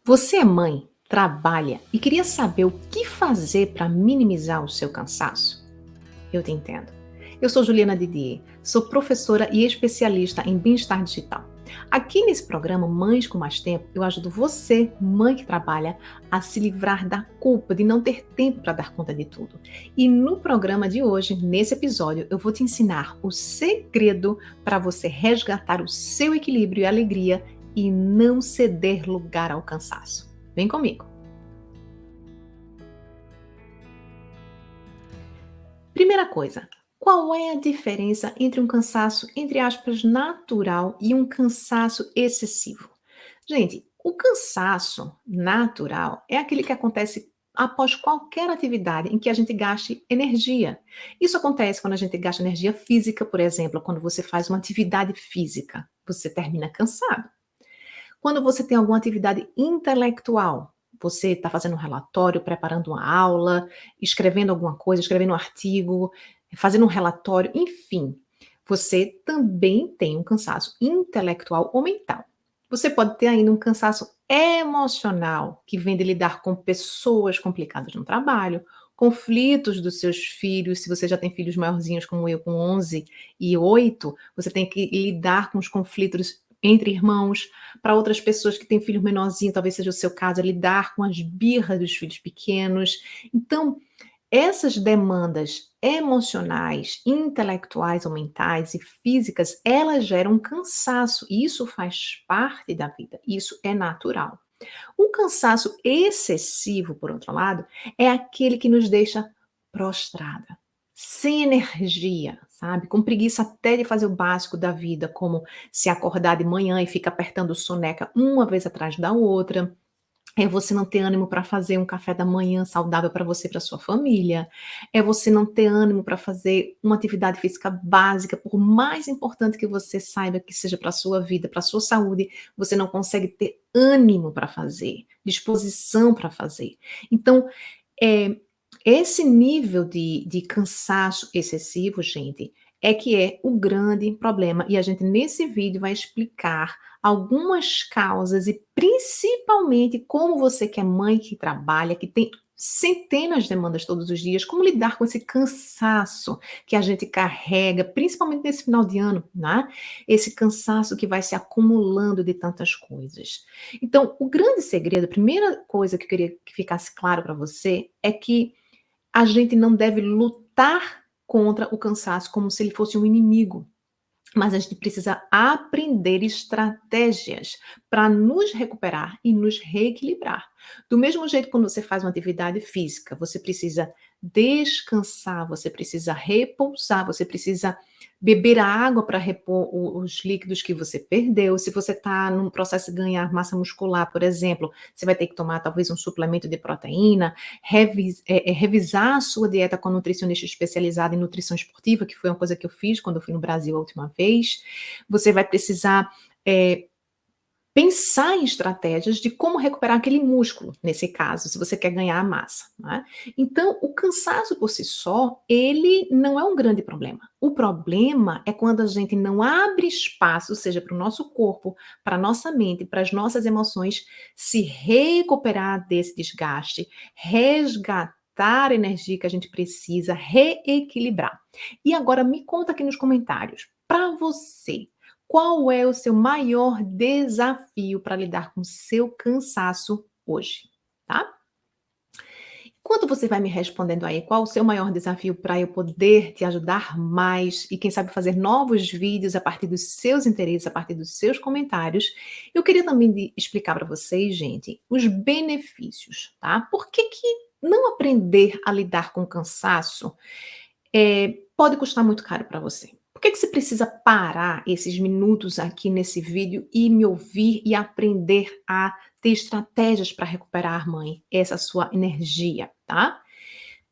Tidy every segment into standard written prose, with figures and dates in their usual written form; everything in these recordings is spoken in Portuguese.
Você é mãe, trabalha e queria saber o que fazer para minimizar o seu cansaço? Eu te entendo. Eu sou Juliana Didier, sou professora e especialista em bem-estar digital. Aqui nesse programa Mães com Mais Tempo, eu ajudo você, mãe que trabalha, a se livrar da culpa de não ter tempo para dar conta de tudo. E no programa de hoje, nesse episódio, eu vou te ensinar o segredo para você resgatar o seu equilíbrio e alegria e não ceder lugar ao cansaço. Vem comigo! Primeira coisa, qual é a diferença entre um cansaço, entre aspas, natural e um cansaço excessivo? Gente, o cansaço natural é aquele que acontece após qualquer atividade em que a gente gaste energia. Isso acontece quando a gente gasta energia física, por exemplo, quando você faz uma atividade física, você termina cansado. Quando você tem alguma atividade intelectual, você está fazendo um relatório, preparando uma aula, escrevendo alguma coisa, escrevendo um artigo, fazendo um relatório, enfim, você também tem um cansaço intelectual ou mental. Você pode ter ainda um cansaço emocional, que vem de lidar com pessoas complicadas no trabalho, conflitos dos seus filhos, se você já tem filhos maiorzinhos como eu, com 11 e 8, você tem que lidar com os conflitos entre irmãos. Para outras pessoas que têm filho menorzinho, talvez seja o seu caso, é lidar com as birras dos filhos pequenos. Então, essas demandas emocionais, intelectuais ou mentais e físicas, elas geram cansaço, e isso faz parte da vida, isso é natural. O cansaço excessivo, por outro lado, é aquele que nos deixa prostrada, sem energia, sabe? Com preguiça até de fazer o básico da vida, como se acordar de manhã e ficar apertando soneca uma vez atrás da outra. É você não ter ânimo para fazer um café da manhã saudável para você e para sua família. É você não ter ânimo para fazer uma atividade física básica, por mais importante que você saiba que seja para a sua vida, para a sua saúde, você não consegue ter ânimo para fazer, disposição para fazer. Então, eh, esse nível de cansaço excessivo, gente, é que é o grande problema, e a gente nesse vídeo vai explicar algumas causas e principalmente como você que é mãe que trabalha, que tem centenas de demandas todos os dias, como lidar com esse cansaço que a gente carrega, principalmente nesse final de ano, né? Esse cansaço que vai se acumulando de tantas coisas. Então, o grande segredo, a primeira coisa que eu queria que ficasse claro para você é que a gente não deve lutar contra o cansaço como se ele fosse um inimigo. Mas a gente precisa aprender estratégias para nos recuperar e nos reequilibrar. Do mesmo jeito, quando você faz uma atividade física, você precisa descansar, você precisa repousar, você precisa beber a água para repor os líquidos que você perdeu. Se você está num processo de ganhar massa muscular, por exemplo, você vai ter que tomar talvez um suplemento de proteína, revisar a sua dieta com um nutricionista especializado em nutrição esportiva, que foi uma coisa que eu fiz quando eu fui no Brasil a última vez. Você vai precisar pensar em estratégias de como recuperar aquele músculo, nesse caso, se você quer ganhar massa, né. Então, o cansaço por si só, ele não é um grande problema. O problema é quando a gente não abre espaço, seja para o nosso corpo, para a nossa mente, para as nossas emoções, se recuperar desse desgaste, resgatar a energia que a gente precisa, reequilibrar. E agora me conta aqui nos comentários, para você, qual é o seu maior desafio para lidar com o seu cansaço hoje, tá? Enquanto você vai me respondendo aí, qual o seu maior desafio para eu poder te ajudar mais e quem sabe fazer novos vídeos a partir dos seus interesses, a partir dos seus comentários, eu queria também explicar para vocês, gente, os benefícios, tá? Por que que não aprender a lidar com o cansaço pode custar muito caro para você? Por que que você precisa parar esses minutos aqui nesse vídeo e me ouvir e aprender a ter estratégias para recuperar, mãe, essa sua energia, tá?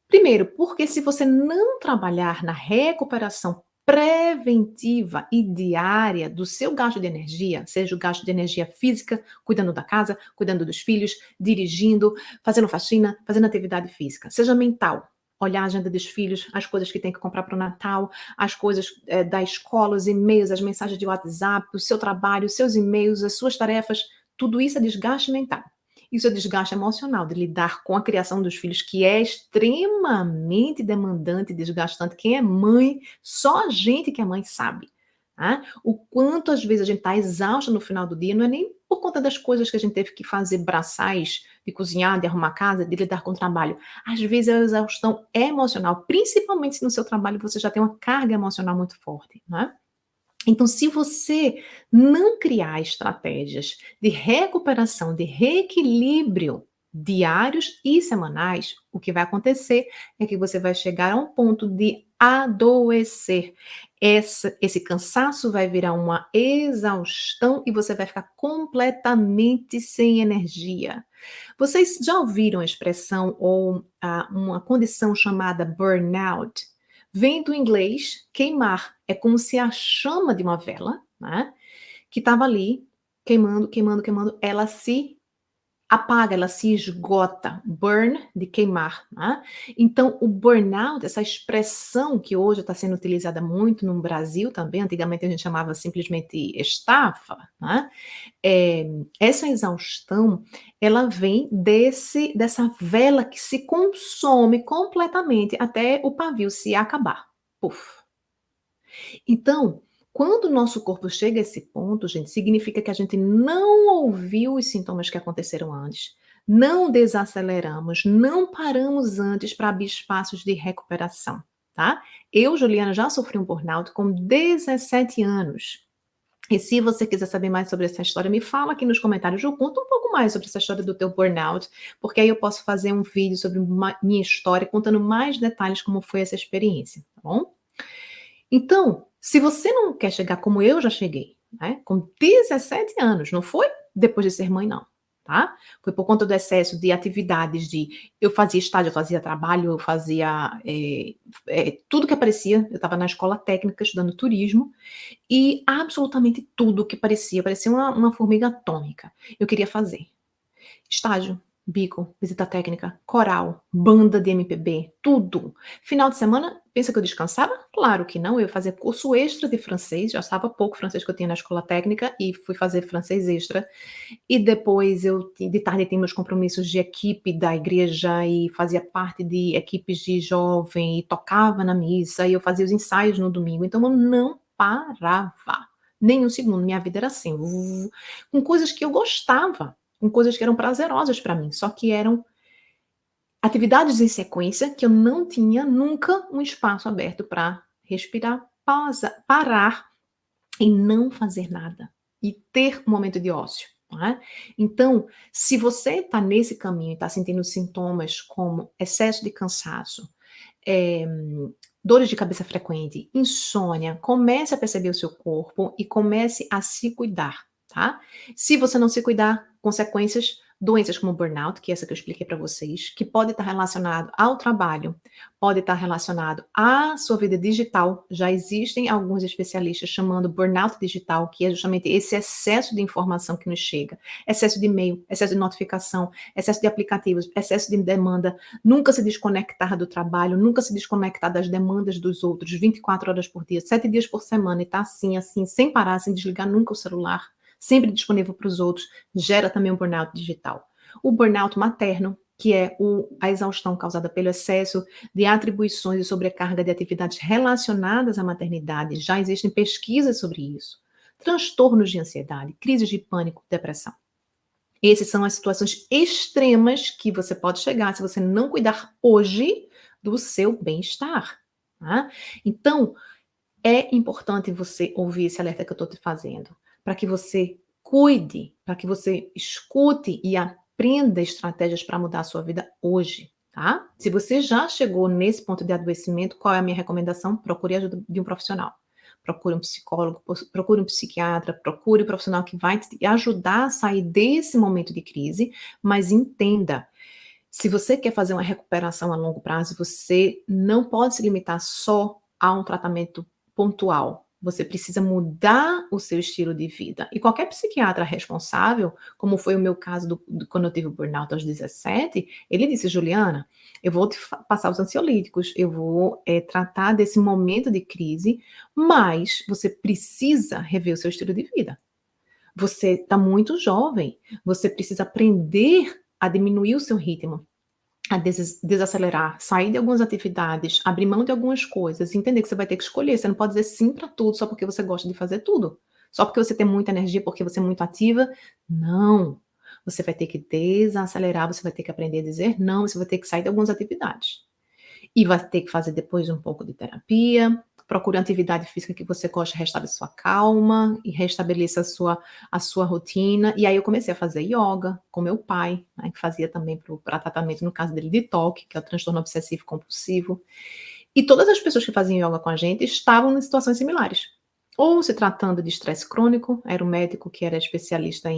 Primeiro, porque se você não trabalhar na recuperação preventiva e diária do seu gasto de energia, seja o gasto de energia física, cuidando da casa, cuidando dos filhos, dirigindo, fazendo faxina, fazendo atividade física, seja mental, olhar a agenda dos filhos, as coisas que tem que comprar para o Natal, as coisas da escola, os e-mails, as mensagens de WhatsApp, o seu trabalho, os seus e-mails, as suas tarefas, tudo isso é desgaste mental. Isso é desgaste emocional, de lidar com a criação dos filhos, que é extremamente demandante e desgastante. Quem é mãe, só a gente que é mãe sabe, tá? O quanto às vezes a gente está exausta no final do dia, não é nem por conta das coisas que a gente teve que fazer braçais, de cozinhar, de arrumar casa, de lidar com o trabalho. Às vezes é a exaustão emocional, principalmente se no seu trabalho você já tem uma carga emocional muito forte, né? Então, se você não criar estratégias de recuperação, de reequilíbrio diários e semanais, o que vai acontecer é que você vai chegar a um ponto de adoecer. Esse cansaço vai virar uma exaustão e você vai ficar completamente sem energia. Vocês já ouviram a expressão ou uma condição chamada burnout? Vem do inglês queimar. É como se a chama de uma vela, né, que estava ali queimando, queimando, queimando, ela se apaga, ela se esgota. Burn, de queimar, né? Então, o burnout, essa expressão que hoje está sendo utilizada muito no Brasil também, antigamente a gente chamava simplesmente estafa, né? Essa exaustão, ela vem dessa vela que se consome completamente até o pavio se acabar. Puf. Então, quando o nosso corpo chega a esse ponto, gente, significa que a gente não ouviu os sintomas que aconteceram antes, não desaceleramos, não paramos antes para abrir espaços de recuperação, tá? Eu, Juliana, já sofri um burnout com 17 anos. E se você quiser saber mais sobre essa história, me fala aqui nos comentários. Eu conto um pouco mais sobre essa história do teu burnout, porque aí eu posso fazer um vídeo sobre minha história, contando mais detalhes como foi essa experiência, tá bom? Então, se você não quer chegar como eu já cheguei, né, com 17 anos, não foi depois de ser mãe, não, tá? Foi por conta do excesso de atividades, eu fazia estágio, eu fazia trabalho, eu fazia tudo que aparecia. Eu estava na escola técnica estudando turismo e absolutamente tudo que parecia uma formiga atômica. Eu queria fazer. Estágio, bico, visita técnica, coral, banda de MPB, tudo. Final de semana, pensa que eu descansava? Claro que não, eu ia fazer curso extra de francês, já estava pouco francês que eu tinha na escola técnica e fui fazer francês extra. E depois de tarde tinha meus compromissos de equipe da igreja e fazia parte de equipes de jovem e tocava na missa e eu fazia os ensaios no domingo, então eu não parava. Nem um segundo, minha vida era assim, com coisas que eu gostava, com coisas que eram prazerosas para mim, só que eram atividades em sequência que eu não tinha nunca um espaço aberto para respirar, parar e não fazer nada, e ter um momento de ócio, não é? Então, se você está nesse caminho e está sentindo sintomas como excesso de cansaço, eh, dores de cabeça frequente, insônia, comece a perceber o seu corpo e comece a se cuidar, tá? Se você não se cuidar, consequências, doenças como burnout, que é essa que eu expliquei para vocês, que pode estar relacionado ao trabalho, pode estar relacionado à sua vida digital. Já existem alguns especialistas chamando burnout digital, que é justamente esse excesso de informação que nos chega, excesso de e-mail, excesso de notificação, excesso de aplicativos, excesso de demanda, nunca se desconectar do trabalho, nunca se desconectar das demandas dos outros, 24 horas por dia, 7 dias por semana, e tá assim, assim, sem parar, sem desligar nunca o celular, sempre disponível para os outros, gera também um burnout digital. O burnout materno, que é a exaustão causada pelo excesso de atribuições e sobrecarga de atividades relacionadas à maternidade, já existem pesquisas sobre isso. Transtornos de ansiedade, crises de pânico, depressão. Essas são as situações extremas que você pode chegar se você não cuidar hoje do seu bem-estar, tá? Então, é importante você ouvir esse alerta que eu estou te fazendo, para que você cuide, para que você escute e aprenda estratégias para mudar a sua vida hoje, tá? Se você já chegou nesse ponto de adoecimento, qual é a minha recomendação? Procure a ajuda de um profissional. Procure um psicólogo, procure um psiquiatra, procure um profissional que vai te ajudar a sair desse momento de crise, mas entenda, se você quer fazer uma recuperação a longo prazo, você não pode se limitar só a um tratamento pontual. Você precisa mudar o seu estilo de vida. E qualquer psiquiatra responsável, como foi o meu caso quando eu tive o burnout aos 17, ele disse: Juliana, eu vou te passar os ansiolíticos, eu vou tratar desse momento de crise, mas você precisa rever o seu estilo de vida. Você está muito jovem, você precisa aprender a diminuir o seu ritmo, a desacelerar, sair de algumas atividades, abrir mão de algumas coisas, entender que você vai ter que escolher, você não pode dizer sim para tudo só porque você gosta de fazer tudo. Só porque você tem muita energia, porque você é muito ativa, não. Você vai ter que desacelerar, você vai ter que aprender a dizer não, você vai ter que sair de algumas atividades. E vai ter que fazer depois um pouco de terapia, procure uma atividade física que você gosta, restaure sua calma e restabeleça a sua rotina. E aí eu comecei a fazer yoga com meu pai, né, que fazia também para tratamento, no caso dele, de TOC, que é o transtorno obsessivo compulsivo. E todas as pessoas que faziam yoga com a gente estavam em situações similares. Ou se tratando de estresse crônico, era um médico que era especialista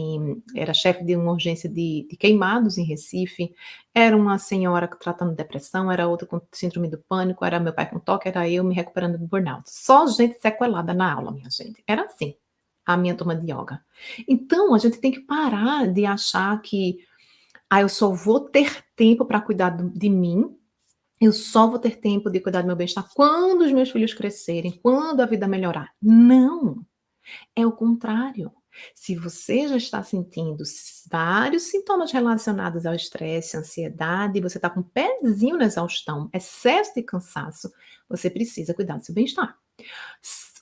era chefe de uma urgência de queimados em Recife, era uma senhora tratando de depressão, era outra com síndrome do pânico, era meu pai com toque, era eu me recuperando do burnout. Só gente sequelada na aula, minha gente. Era assim, a minha turma de yoga. Então, a gente tem que parar de achar que, eu só vou ter tempo para cuidar de mim, eu só vou ter tempo de cuidar do meu bem-estar quando os meus filhos crescerem, quando a vida melhorar. Não, é o contrário. Se você já está sentindo vários sintomas relacionados ao estresse, ansiedade, você está com o pezinho na exaustão, excesso de cansaço, você precisa cuidar do seu bem-estar.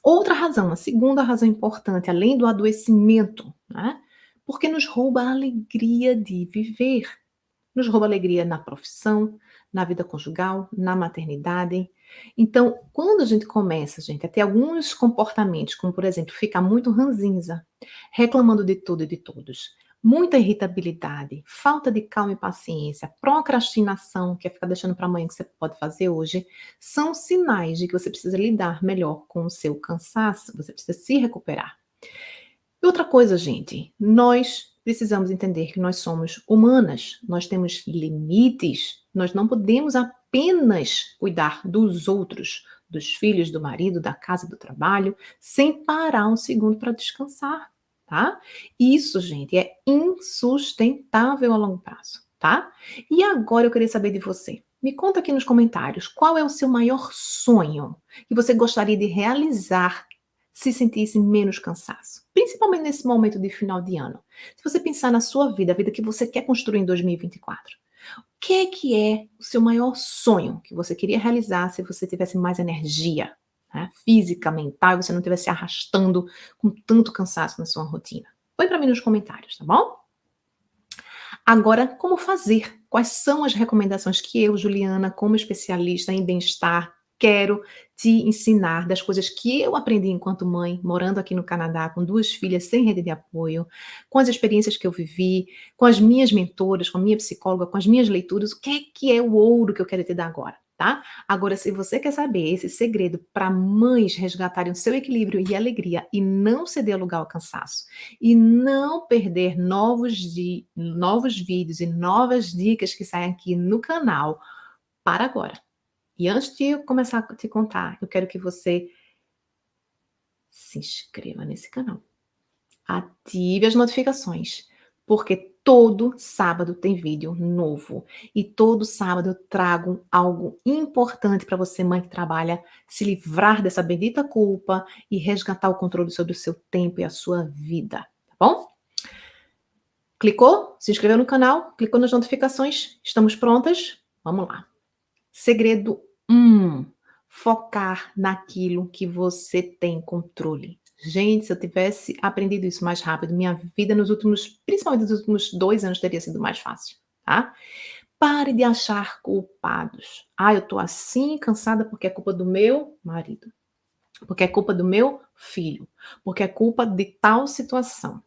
Outra razão, a segunda razão importante, além do adoecimento, né? Porque nos rouba a alegria de viver. Nos rouba alegria na profissão, na vida conjugal, na maternidade. Então, quando a gente começa, gente, a ter alguns comportamentos, como por exemplo, ficar muito ranzinza, reclamando de tudo e de todos, muita irritabilidade, falta de calma e paciência, procrastinação, que é ficar deixando para amanhã que você pode fazer hoje, são sinais de que você precisa lidar melhor com o seu cansaço, você precisa se recuperar. E outra coisa, gente, nós precisamos entender que nós somos humanas, nós temos limites, nós não podemos apenas cuidar dos outros, dos filhos, do marido, da casa, do trabalho, sem parar um segundo para descansar, tá? Isso, gente, é insustentável a longo prazo, tá? E agora eu queria saber de você. Me conta aqui nos comentários qual é o seu maior sonho que você gostaria de realizar se sentisse menos cansaço, principalmente nesse momento de final de ano. Se você pensar na sua vida, a vida que você quer construir em 2024, o que é o seu maior sonho que você queria realizar se você tivesse mais energia, né, física, mental, e você não estivesse se arrastando com tanto cansaço na sua rotina? Põe para mim nos comentários, tá bom? Agora, como fazer? Quais são as recomendações que eu, Juliana, como especialista em bem-estar, quero te ensinar das coisas que eu aprendi enquanto mãe, morando aqui no Canadá, com 2 filhas sem rede de apoio, com as experiências que eu vivi, com as minhas mentoras, com a minha psicóloga, com as minhas leituras, o que é o ouro que eu quero te dar agora, tá? Agora, se você quer saber esse segredo para mães resgatarem o seu equilíbrio e alegria e não ceder lugar ao cansaço, e não perder novos vídeos e novas dicas que saem aqui no canal, para agora. E antes de eu começar a te contar, eu quero que você se inscreva nesse canal. Ative as notificações, porque todo sábado tem vídeo novo. E todo sábado eu trago algo importante para você, mãe que trabalha, se livrar dessa bendita culpa e resgatar o controle sobre o seu tempo e a sua vida, tá bom? Clicou? Se inscreveu no canal? Clicou nas notificações? Estamos prontas? Vamos lá. Segredo 1: focar naquilo que você tem controle. Gente, se eu tivesse aprendido isso mais rápido, minha vida principalmente nos últimos 2 anos, teria sido mais fácil, tá? Pare de achar culpados. Eu tô assim, cansada porque é culpa do meu marido, porque é culpa do meu filho, porque é culpa de tal situação.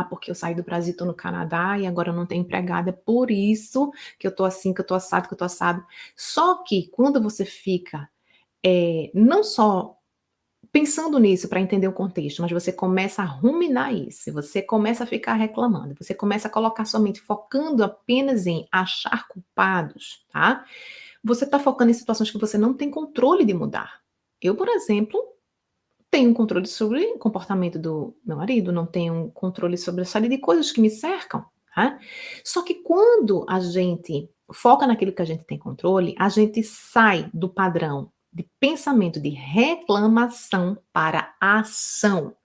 Porque eu saí do Brasil, tô no Canadá e agora eu não tenho empregada, é por isso que eu tô assim, que eu tô assado, que eu tô assado. Só que quando você fica, não só pensando nisso para entender o contexto, mas você começa a ruminar isso, você começa a ficar reclamando, você começa a colocar sua mente focando apenas em achar culpados, tá? Você tá focando em situações que você não tem controle de mudar. Eu, por exemplo, tenho um controle sobre o comportamento do meu marido, não tenho um controle sobre a série de coisas que me cercam, tá? Só que quando a gente foca naquilo que a gente tem controle, a gente sai do padrão de pensamento de reclamação para ação.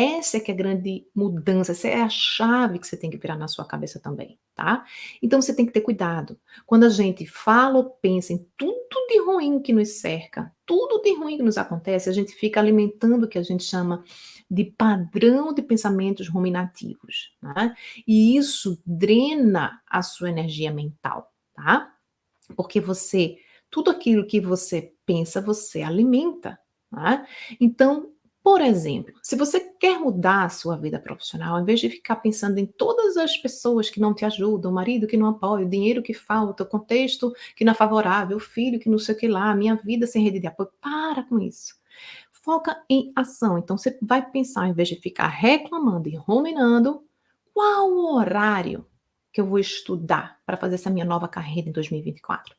Essa é que é a grande mudança, essa é a chave que você tem que virar na sua cabeça também, tá? Então você tem que ter cuidado. Quando a gente fala ou pensa em tudo de ruim que nos cerca, tudo de ruim que nos acontece, a gente fica alimentando o que a gente chama de padrão de pensamentos ruminativos, né? E isso drena a sua energia mental, tá? Porque tudo aquilo que você pensa, você alimenta, né? Então, por exemplo, se você quer mudar a sua vida profissional, ao invés de ficar pensando em todas as pessoas que não te ajudam, o marido que não apoia, o dinheiro que falta, o contexto que não é favorável, o filho que não sei o que lá, a minha vida sem rede de apoio, para com isso. Foca em ação. Então, você vai pensar, ao invés de ficar reclamando e ruminando, qual o horário que eu vou estudar para fazer essa minha nova carreira em 2024?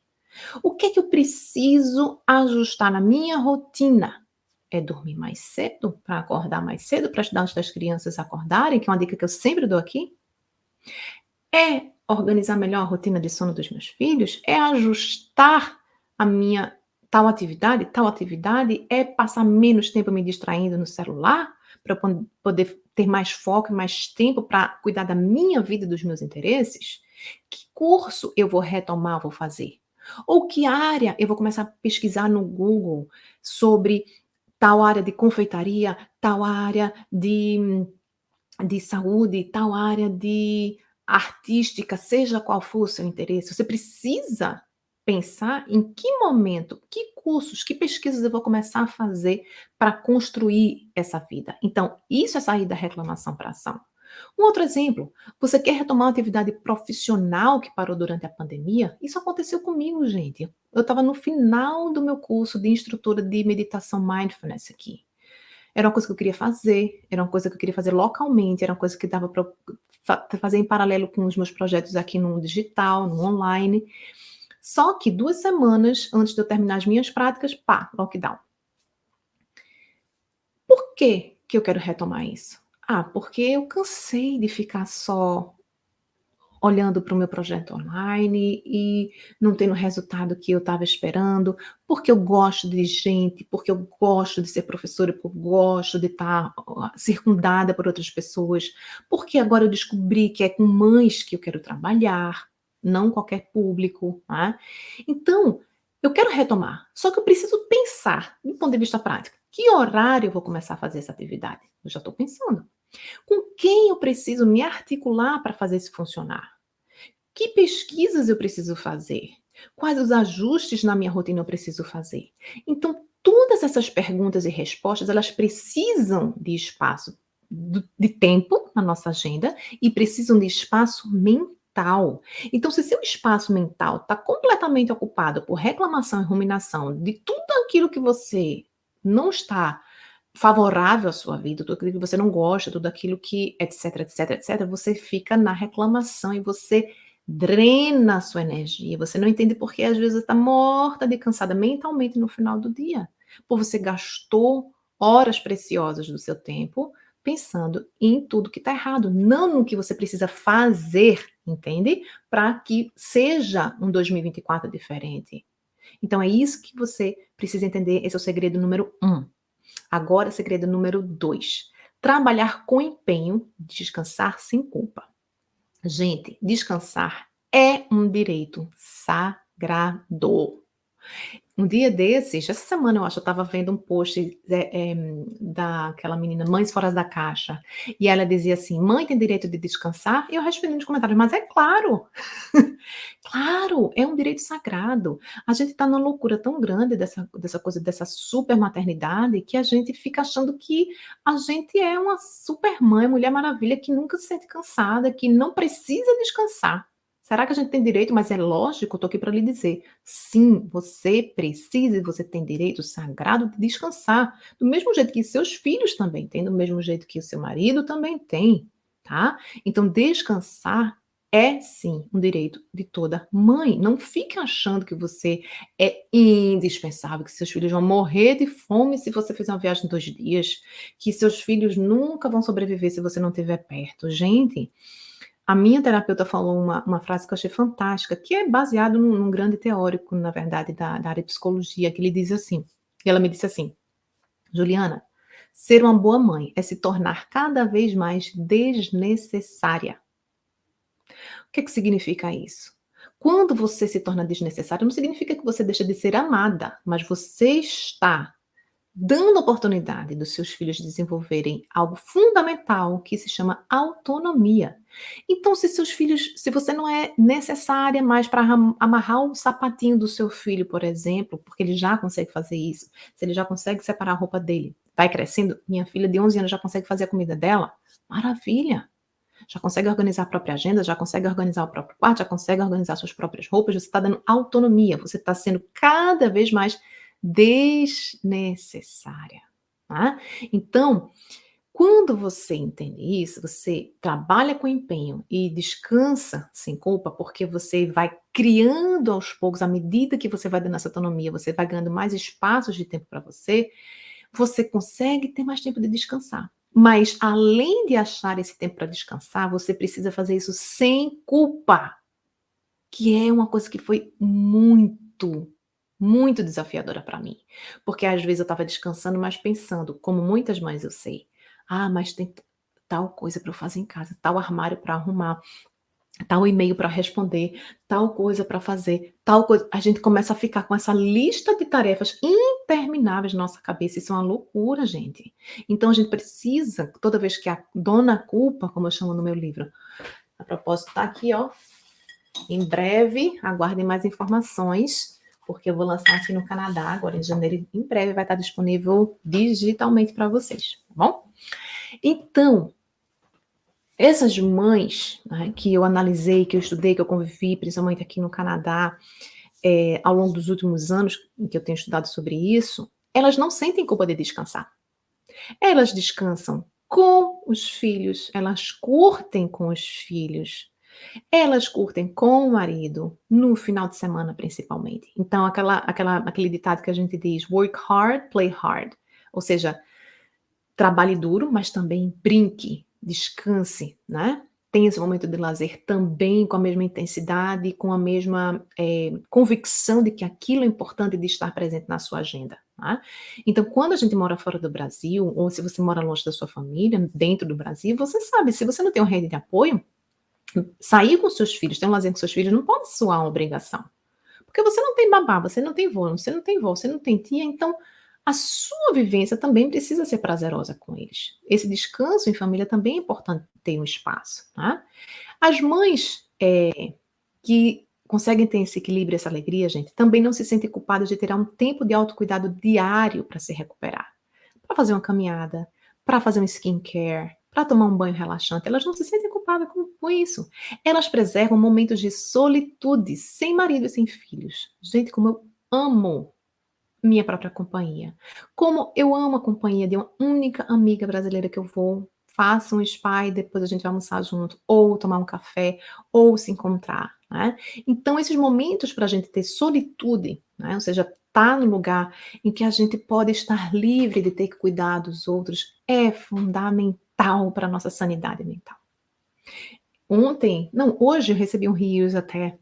O que é que eu preciso ajustar na minha rotina? É dormir mais cedo, para acordar mais cedo, para ajudar as crianças a acordarem, que é uma dica que eu sempre dou aqui? É organizar melhor a rotina de sono dos meus filhos? É ajustar a minha tal atividade? Tal atividade é passar menos tempo me distraindo no celular, para eu poder ter mais foco e mais tempo para cuidar da minha vida e dos meus interesses? Que curso eu vou retomar, vou fazer? Ou que área eu vou começar a pesquisar no Google sobre tal área de confeitaria, tal área de saúde, tal área de artística, seja qual for o seu interesse, você precisa pensar em que momento, que cursos, que pesquisas eu vou começar a fazer para construir essa vida. Então, isso é sair da reclamação para ação. Um outro exemplo, você quer retomar uma atividade profissional que parou durante a pandemia? Isso aconteceu comigo, gente. Eu estava no final do meu curso de instrutora de meditação mindfulness aqui. Era uma coisa que eu queria fazer, era uma coisa que eu queria fazer localmente, era uma coisa que dava para fazer em paralelo com os meus projetos aqui no digital, no online. Só que 2 semanas antes de eu terminar as minhas práticas, pá, lockdown. Por que eu quero retomar isso? Ah, porque eu cansei de ficar só olhando para o meu projeto online e não tendo o resultado que eu estava esperando, porque eu gosto de gente, porque eu gosto de ser professora, porque eu gosto de estar circundada por outras pessoas, porque agora eu descobri que é com mães que eu quero trabalhar, não qualquer público, né? Então, eu quero retomar, só que eu preciso pensar, do ponto de vista prático, que horário eu vou começar a fazer essa atividade? Eu já estou pensando. Com quem eu preciso me articular para fazer isso funcionar? Que pesquisas eu preciso fazer? Quais os ajustes na minha rotina eu preciso fazer? Então, todas essas perguntas e respostas, elas precisam de espaço de tempo na nossa agenda e precisam de espaço mental. Então, se seu espaço mental está completamente ocupado por reclamação e ruminação de tudo aquilo que você não está favorável à sua vida, tudo aquilo que você não gosta, tudo aquilo que etc, etc, etc, você fica na reclamação e você drena a sua energia. Você não entende porque às vezes está morta de cansada mentalmente no final do dia, por você gastou horas preciosas do seu tempo pensando em tudo que está errado, não no que você precisa fazer, entende? Para que seja um 2024 diferente. Então é isso que você precisa entender, esse é o segredo número um. Agora, segredo número 2: trabalhar com empenho, descansar sem culpa. Gente, descansar é um direito sagrado. Um dia desses, essa semana eu acho, eu estava vendo um post daquela menina Mães Fora da Caixa, e ela dizia assim: mãe tem direito de descansar? E eu respondi nos comentários, mas é claro, claro, é um direito sagrado. A gente está numa loucura tão grande dessa coisa, dessa super maternidade, que a gente fica achando que a gente é uma super mãe, Mulher Maravilha, que nunca se sente cansada, que não precisa descansar. Será que a gente tem direito? Mas é lógico, eu estou aqui para lhe dizer, sim, você precisa e você tem direito sagrado de descansar, do mesmo jeito que seus filhos também têm, do mesmo jeito que o seu marido também tem, tá? Então descansar é sim um direito de toda mãe. Não fique achando que você é indispensável, que seus filhos vão morrer de fome se você fizer uma viagem em 2 dias, que seus filhos nunca vão sobreviver se você não estiver perto. Gente, a minha terapeuta falou uma frase que eu achei fantástica, que é baseado num grande teórico, na verdade, da área de psicologia, que ele diz assim, e ela me disse assim: Juliana, Ser uma boa mãe é se tornar cada vez mais desnecessária. O que significa isso? Quando você se torna desnecessária, não significa que você deixa de ser amada, mas você está dando oportunidade dos seus filhos desenvolverem algo fundamental que se chama autonomia. Então, se você não é necessária mais para amarrar o sapatinho do seu filho, por exemplo, porque ele já consegue fazer isso, se ele já consegue separar a roupa dele, vai crescendo, minha filha de 11 anos já consegue fazer a comida dela, maravilha! Já consegue organizar a própria agenda, já consegue organizar o próprio quarto, já consegue organizar suas próprias roupas, você está dando autonomia, você está sendo cada vez mais desnecessária, tá? Então, quando você entende isso, você trabalha com empenho e descansa sem culpa, porque você vai criando aos poucos, à medida que você vai dando essa autonomia, você vai ganhando mais espaços de tempo para você, você consegue ter mais tempo de descansar. Mas além de achar esse tempo para descansar, você precisa fazer isso sem culpa, que é uma coisa que foi muito, muito desafiadora para mim. Porque às vezes eu estava descansando, mas pensando, como muitas mães eu sei: "Ah, mas tem tal coisa para eu fazer em casa, tal armário para arrumar, tal e-mail para responder, tal coisa para fazer, tal coisa". A gente começa a ficar com essa lista de tarefas intermináveis na nossa cabeça, isso é uma loucura, gente. Então a gente precisa, toda vez que a dona culpa, como eu chamo no meu livro, a propósito tá aqui, ó, em breve, aguardem mais informações, porque eu vou lançar aqui no Canadá agora em janeiro, em breve vai estar disponível digitalmente para vocês, tá bom? Então, essas mães, né, que eu analisei, que eu estudei, que eu convivi, principalmente aqui no Canadá, ao longo dos últimos anos em que eu tenho estudado sobre isso, elas não sentem culpa de descansar. Elas descansam com os filhos, elas curtem com os filhos, elas curtem com o marido, no final de semana principalmente. Então aquele ditado que a gente diz: "Work hard, play hard", ou seja, trabalhe duro, mas também brinque, descanse, né. Tenha esse momento de lazer também com a mesma intensidade, com a mesma, convicção de que aquilo é importante de estar presente na sua agenda, né. Então quando a gente mora fora do Brasil, ou se você mora longe da sua família, dentro do Brasil, você sabe, se você não tem uma rede de apoio, sair com seus filhos, ter um lazer com seus filhos não pode soar uma obrigação. Porque você não tem babá, você não tem vô, você não tem vó, você não tem tia, então a sua vivência também precisa ser prazerosa com eles. Esse descanso em família também é importante ter um espaço, tá? As mães, que conseguem ter esse equilíbrio, essa alegria, gente, também não se sentem culpadas de tirar um tempo de autocuidado diário para se recuperar. Para fazer uma caminhada, para fazer um skincare, para tomar um banho relaxante, elas não se sentem culpadas com isso. Elas preservam momentos de solitude, sem marido e sem filhos. Gente, como eu amo minha própria companhia. Como eu amo a companhia de uma única amiga brasileira que eu vou, faço um spa e depois a gente vai almoçar junto, ou tomar um café, ou se encontrar, né. Então esses momentos para a gente ter solitude, né, ou seja, tá no lugar em que a gente pode estar livre de ter que cuidar dos outros, é fundamental para a nossa sanidade mental. Ontem não, hoje eu recebi um reels até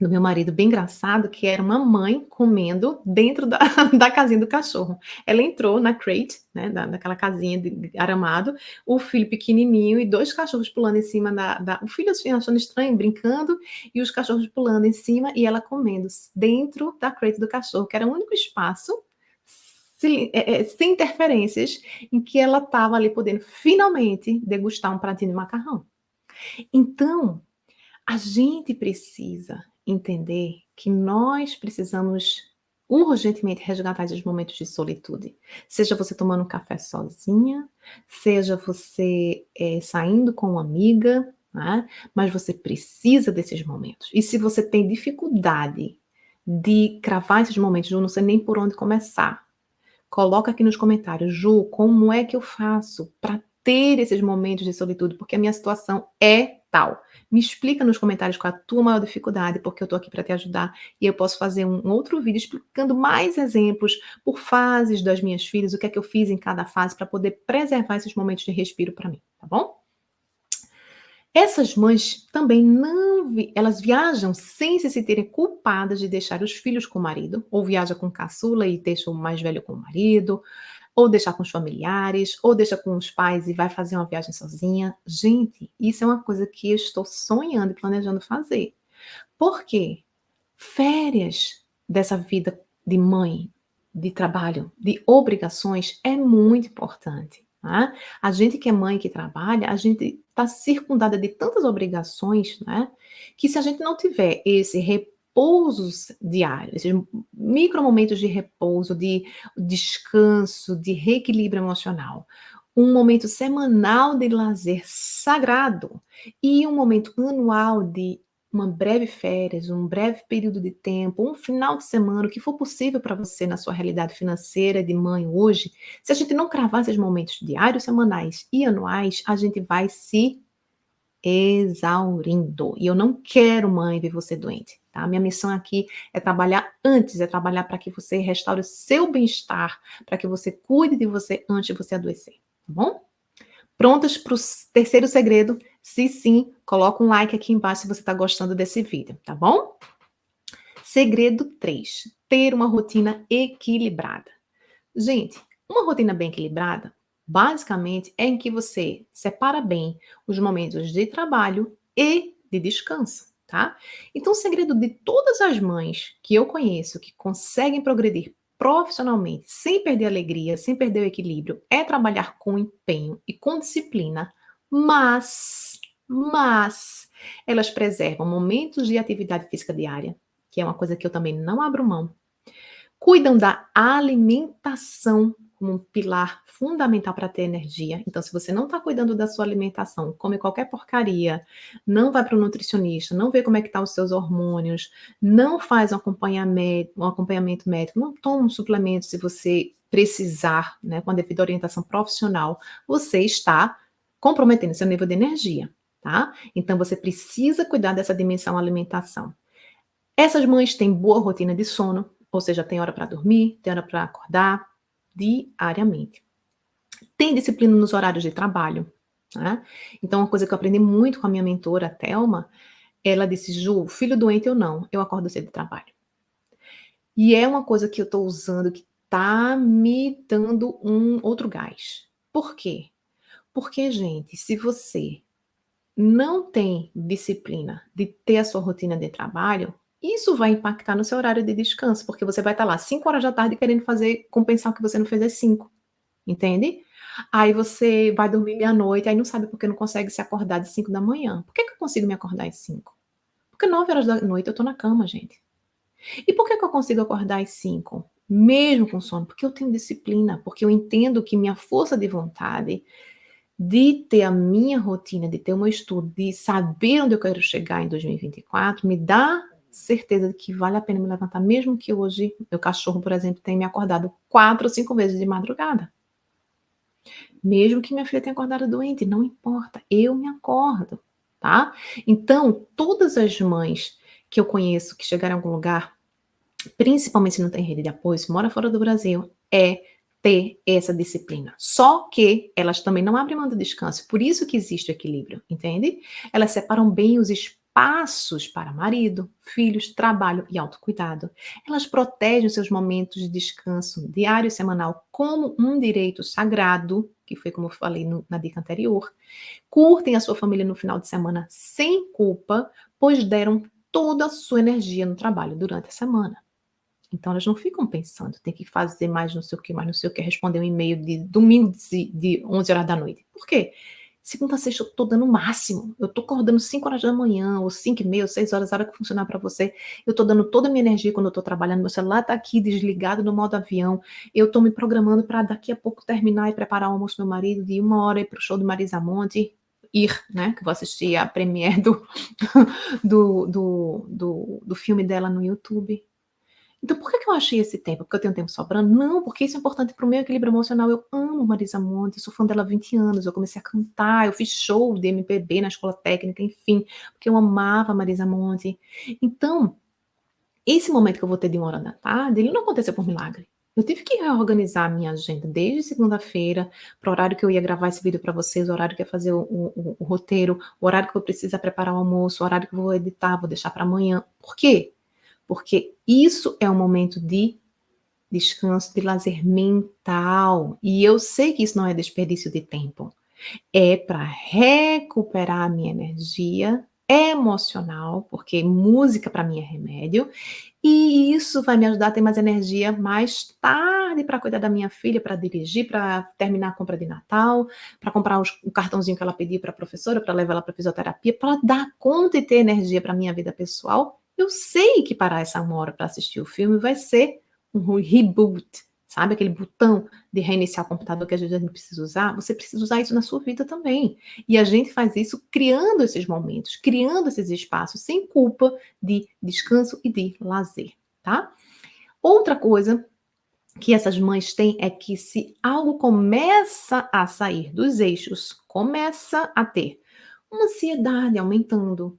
do meu marido, bem engraçado, que era uma mãe comendo dentro da da casinha do cachorro. Ela entrou na crate, né, daquela casinha de aramado, o filho pequenininho e 2 cachorros pulando em cima da o filho, assim, achando estranho, brincando, e os cachorros pulando em cima e ela comendo dentro da crate do cachorro, que era o único espaço sem interferências, em que ela estava ali podendo finalmente degustar um pratinho de macarrão. Então a gente precisa entender que nós precisamos urgentemente resgatar esses momentos de solitude. Seja você tomando um café sozinha, seja você, saindo com uma amiga, né, mas você precisa desses momentos. E se você tem dificuldade de cravar esses momentos, eu não sei nem por onde começar, coloca aqui nos comentários: "Ju, como é que eu faço para ter esses momentos de solitude? Porque a minha situação é tal". Me explica nos comentários qual é a tua maior dificuldade, porque eu estou aqui para te ajudar e eu posso fazer um outro vídeo explicando mais exemplos por fases das minhas filhas, o que é que eu fiz em cada fase para poder preservar esses momentos de respiro para mim, tá bom? Essas mães também não elas viajam sem se sentirem culpadas de deixar os filhos com o marido, ou viaja com caçula e deixa o mais velho com o marido, ou deixar com os familiares, ou deixa com os pais e vai fazer uma viagem sozinha. Gente, isso é uma coisa que eu estou sonhando e planejando fazer. Por quê? Férias dessa vida de mãe, de trabalho, de obrigações é muito importante, tá? A gente que é mãe, que trabalha, a gente está circundada de tantas obrigações, né, que se a gente não tiver esse repousos diários, esses micro momentos de repouso, de descanso, de reequilíbrio emocional, um momento semanal de lazer sagrado e um momento anual de uma breve férias, um breve período de tempo, um final de semana, o que for possível para você na sua realidade financeira de mãe hoje, se a gente não cravar esses momentos diários, semanais e anuais, a gente vai se exaurindo. E eu não quero, mãe, ver você doente, tá? Minha missão aqui é trabalhar antes, é trabalhar para que você restaure o seu bem-estar, para que você cuide de você antes de você adoecer, tá bom? Prontas para o terceiro segredo? Se sim, coloca um like aqui embaixo se você está gostando desse vídeo, tá bom? Segredo 3: ter uma rotina equilibrada. Gente, uma rotina bem equilibrada, basicamente, é em que você separa bem os momentos de trabalho e de descanso, tá? Então, o segredo de todas as mães que eu conheço que conseguem progredir profissionalmente, sem perder a alegria, sem perder o equilíbrio, é trabalhar com empenho e com disciplina, mas elas preservam momentos de atividade física diária, que é uma coisa que eu também não abro mão. Cuidam da alimentação como um pilar fundamental para ter energia. Então, se você não está cuidando da sua alimentação, come qualquer porcaria, não vai para o nutricionista, não vê como é que estão os seus hormônios, não faz um acompanhamento médico, não toma um suplemento se você precisar, né, com a devida orientação profissional, você está comprometendo seu nível de energia, tá? Então, você precisa cuidar dessa dimensão alimentação. Essas mães têm boa rotina de sono, ou seja, tem hora para dormir, tem hora para acordar, diariamente. Tem disciplina nos horários de trabalho, né? Então, uma coisa que eu aprendi muito com a minha mentora, a Thelma, ela disse: Ju, filho doente ou não, eu acordo cedo de trabalho. E é uma coisa que eu estou usando que está me dando um outro gás. Por quê? Porque, gente, se você não tem disciplina de ter a sua rotina de trabalho, isso vai impactar no seu horário de descanso, porque você vai estar lá 5 horas da tarde querendo fazer compensar o que você não fez às 5, entende? Aí você vai dormir meia-noite, aí não sabe porque não consegue se acordar de 5 da manhã. Por que eu consigo me acordar às 5? Porque 9 horas da noite eu tô na cama, gente. E por que eu consigo acordar às 5, mesmo com sono? Porque eu tenho disciplina, porque eu entendo que minha força de vontade de ter a minha rotina, de ter o meu estudo, de saber onde eu quero chegar em 2024, me dá certeza de que vale a pena me levantar, mesmo que hoje meu cachorro, por exemplo, tenha me acordado 4 ou 5 vezes de madrugada. Mesmo que minha filha tenha acordado doente, não importa, eu me acordo, tá? Então, todas as mães que eu conheço que chegaram em algum lugar, principalmente se não tem rede de apoio, se mora fora do Brasil, é ter essa disciplina. Só que elas também não abrem mão do descanso, por isso que existe o equilíbrio, entende? Elas separam bem os espaços para marido, filhos, trabalho e autocuidado. Elas protegem os seus momentos de descanso diário e semanal como um direito sagrado, que foi como eu falei na dica anterior. Curtem a sua família no final de semana sem culpa, pois deram toda a sua energia no trabalho durante a semana. Então elas não ficam pensando, tem que fazer mais não sei o que, mais não sei o que, responder um e-mail de domingo de 11 horas da noite. Por quê? Segunda a sexta eu tô dando o máximo. Eu tô acordando 5 horas da manhã, ou 5h30, ou 6 horas, a hora que funcionar para você. Eu tô dando toda a minha energia quando eu tô trabalhando. Meu celular tá aqui desligado no modo avião. Eu tô me programando para daqui a pouco terminar e preparar o almoço do meu marido, de 1 hora ir pro show do Marisa Monte. Né? Que eu vou assistir a premiere do filme dela no YouTube. Então, por que eu achei esse tempo? Porque eu tenho tempo sobrando? Não, porque isso é importante para o meu equilíbrio emocional. Eu amo Marisa Monte, sou fã dela há 20 anos. Eu comecei a cantar, eu fiz show de MPB na escola técnica, enfim, porque eu amava Marisa Monte. Então, esse momento que eu vou ter de 1 hora da tarde, ele não aconteceu por milagre. Eu tive que reorganizar a minha agenda desde segunda-feira, para o horário que eu ia gravar esse vídeo para vocês, o horário que eu ia fazer o roteiro, o horário que eu preciso preparar o almoço, o horário que eu vou editar, vou deixar para amanhã. Por quê? Porque isso é um momento de descanso, de lazer mental. E eu sei que isso não é desperdício de tempo. É para recuperar a minha energia emocional, porque música para mim é remédio, e isso vai me ajudar a ter mais energia mais tarde para cuidar da minha filha, para dirigir, para terminar a compra de Natal, para comprar o cartãozinho que ela pediu para a professora, para levar ela para fisioterapia, para dar conta e ter energia para minha vida pessoal. Eu sei que parar essa 1 hora para assistir o filme vai ser um reboot, sabe aquele botão de reiniciar o computador que às vezes a gente precisa usar? Você precisa usar isso na sua vida também. E a gente faz isso criando esses momentos, criando esses espaços sem culpa, de descanso e de lazer, tá? Outra coisa que essas mães têm é que se algo começa a sair dos eixos, começa a ter uma ansiedade aumentando,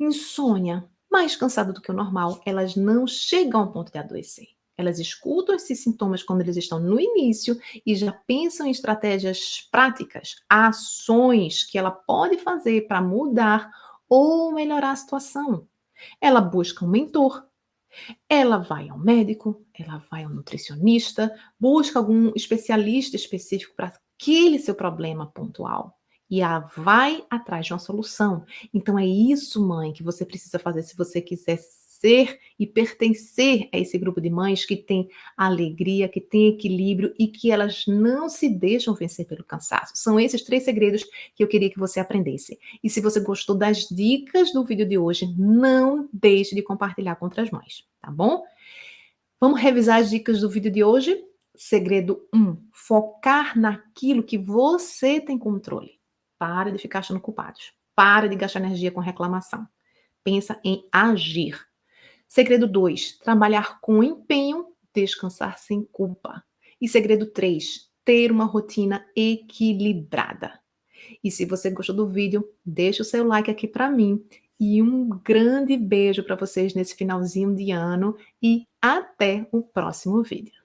insônia, mais cansada do que o normal, elas não chegam ao ponto de adoecer. Elas escutam esses sintomas quando eles estão no início e já pensam em estratégias práticas, ações que ela pode fazer para mudar ou melhorar a situação. Ela busca um mentor, ela vai ao médico, ela vai ao nutricionista, busca algum especialista específico para aquele seu problema pontual. E a vai atrás de uma solução. Então é isso, mãe, que você precisa fazer se você quiser ser e pertencer a esse grupo de mães que tem alegria, que tem equilíbrio e que elas não se deixam vencer pelo cansaço. São esses 3 segredos que eu queria que você aprendesse. E se você gostou das dicas do vídeo de hoje, não deixe de compartilhar com outras mães, tá bom? Vamos revisar as dicas do vídeo de hoje? Segredo 1: focar naquilo que você tem controle. Para de ficar achando culpados. Para de gastar energia com reclamação. Pensa em agir. Segredo 2: trabalhar com empenho, descansar sem culpa. E segredo 3: ter uma rotina equilibrada. E se você gostou do vídeo, deixa o seu like aqui para mim. E um grande beijo para vocês nesse finalzinho de ano e até o próximo vídeo.